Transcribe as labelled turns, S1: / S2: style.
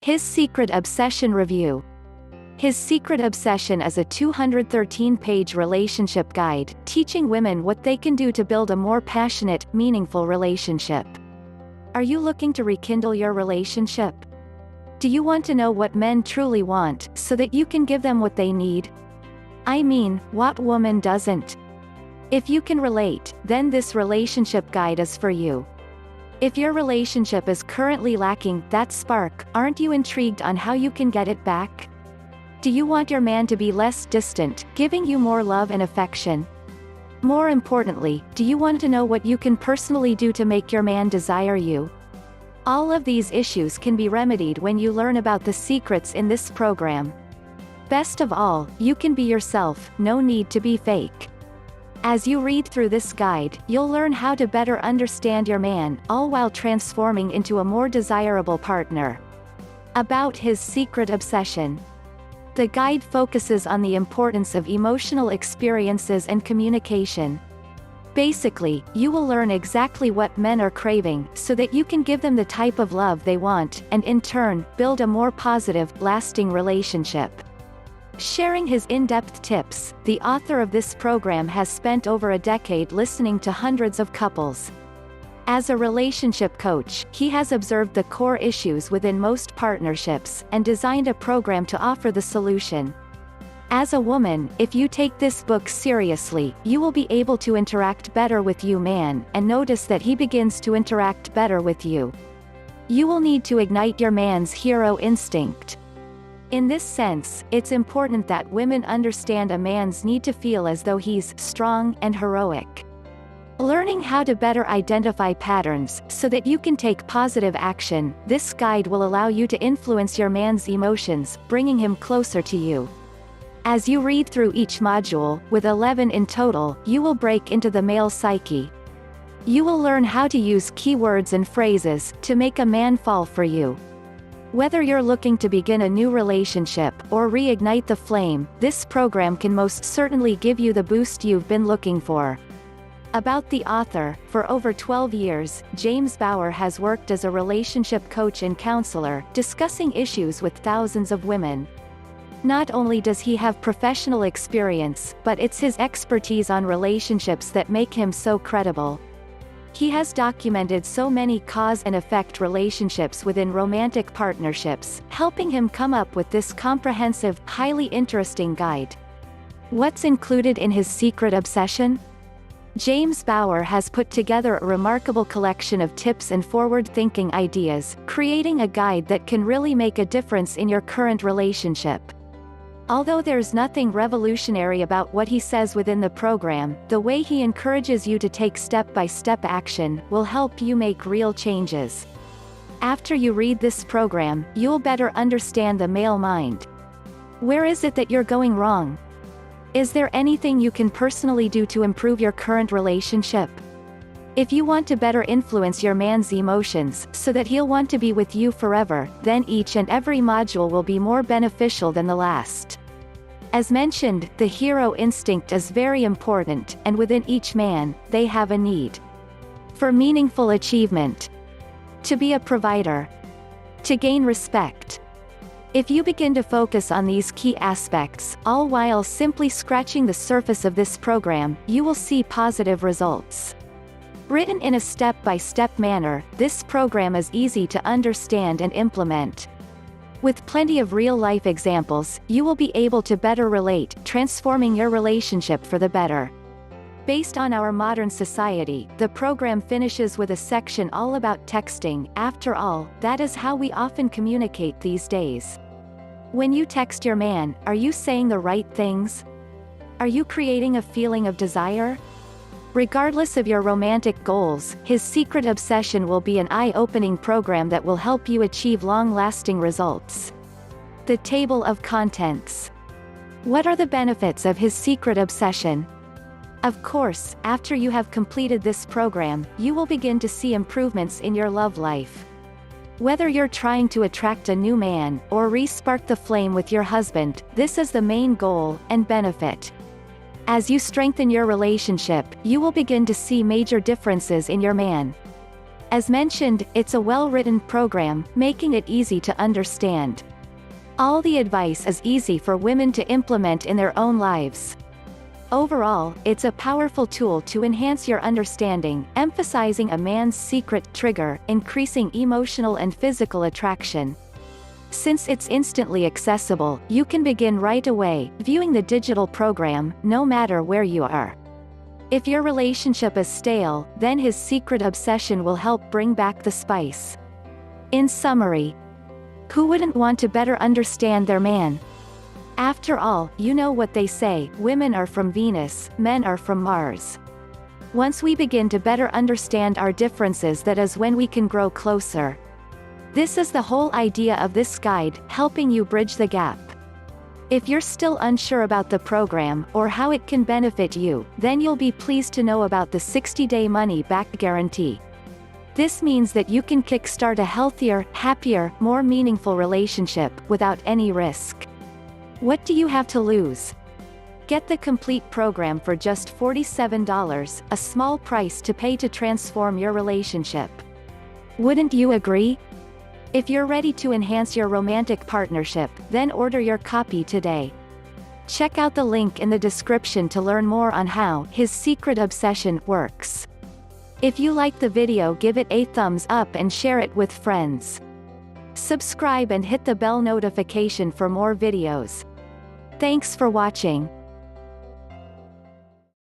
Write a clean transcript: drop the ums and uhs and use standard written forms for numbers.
S1: His Secret Obsession Review. His Secret Obsession is a 213-page relationship guide, teaching women what they can do to build a more passionate, meaningful relationship. Are you looking to rekindle your relationship? Do you want to know what men truly want, so that you can give them what they need? I mean, what woman doesn't? If you can relate, then this relationship guide is for you. If your relationship is currently lacking that spark, aren't you intrigued on how you can get it back? Do you want your man to be less distant, giving you more love and affection? More importantly, do you want to know what you can personally do to make your man desire you? All of these issues can be remedied when you learn about the secrets in this program. Best of all, you can be yourself, no need to be fake. As you read through this guide, you'll learn how to better understand your man, all while transforming into a more desirable partner. About his secret obsession. The guide focuses on the importance of emotional experiences and communication. Basically, you will learn exactly what men are craving, so that you can give them the type of love they want, and in turn, build a more positive, lasting relationship. Sharing his in-depth tips, the author of this program has spent over a decade listening to hundreds of couples. As a relationship coach, he has observed the core issues within most partnerships, and designed a program to offer the solution. As a woman, if you take this book seriously, you will be able to interact better with your man, and notice that he begins to interact better with you. You will need to ignite your man's hero instinct. In this sense, it's important that women understand a man's need to feel as though he's strong and heroic. Learning how to better identify patterns, so that you can take positive action, this guide will allow you to influence your man's emotions, bringing him closer to you. As you read through each module, with 11 in total, you will break into the male psyche. You will learn how to use keywords and phrases, to make a man fall for you. Whether you're looking to begin a new relationship, or reignite the flame, this program can most certainly give you the boost you've been looking for. About the author, for over 12 years, James Bauer has worked as a relationship coach and counselor, discussing issues with thousands of women. Not only does he have professional experience, but it's his expertise on relationships that make him so credible. He has documented so many cause and effect relationships within romantic partnerships, helping him come up with this comprehensive, highly interesting guide. What's included in his secret obsession? James Bauer has put together a remarkable collection of tips and forward-thinking ideas, creating a guide that can really make a difference in your current relationship. Although there's nothing revolutionary about what he says within the program, the way he encourages you to take step-by-step action will help you make real changes. After you read this program, you'll better understand the male mind. Where is it that you're going wrong? Is there anything you can personally do to improve your current relationship? If you want to better influence your man's emotions, so that he'll want to be with you forever, then each and every module will be more beneficial than the last. As mentioned, the hero instinct is very important, and within each man, they have a need for meaningful achievement, to be a provider, to gain respect. If you begin to focus on these key aspects, all while simply scratching the surface of this program, you will see positive results. Written in a step-by-step manner, this program is easy to understand and implement. With plenty of real-life examples, you will be able to better relate, transforming your relationship for the better. Based on our modern society, the program finishes with a section all about texting. After all, that is how we often communicate these days. When you text your man, are you saying the right things? Are you creating a feeling of desire? Regardless of your romantic goals, his secret obsession will be an eye-opening program that will help you achieve long-lasting results. The table of contents. What are the benefits of his secret obsession? Of course, after you have completed this program, you will begin to see improvements in your love life. Whether you're trying to attract a new man, or re-spark the flame with your husband, this is the main goal and benefit. As you strengthen your relationship, you will begin to see major differences in your man. As mentioned, it's a well-written program, making it easy to understand. All the advice is easy for women to implement in their own lives. Overall, it's a powerful tool to enhance your understanding, emphasizing a man's secret trigger, increasing emotional and physical attraction. Since it's instantly accessible, you can begin right away, viewing the digital program, no matter where you are. If your relationship is stale, then his secret obsession will help bring back the spice. In summary, who wouldn't want to better understand their man? After all, you know what they say, women are from Venus, men are from Mars. Once we begin to better understand our differences, that is when we can grow closer. This is the whole idea of this guide, helping you bridge the gap. If you're still unsure about the program, or how it can benefit you, then you'll be pleased to know about the 60-day money-back guarantee. This means that you can kickstart a healthier, happier, more meaningful relationship, without any risk. What do you have to lose? Get the complete program for just $47, a small price to pay to transform your relationship. Wouldn't you agree? If you're ready to enhance your romantic partnership, then order your copy today. Check out the link in the description to learn more on how his secret obsession works. If you liked the video, give it a thumbs up and share it with friends. Subscribe and hit the bell notification for more videos. Thanks for watching.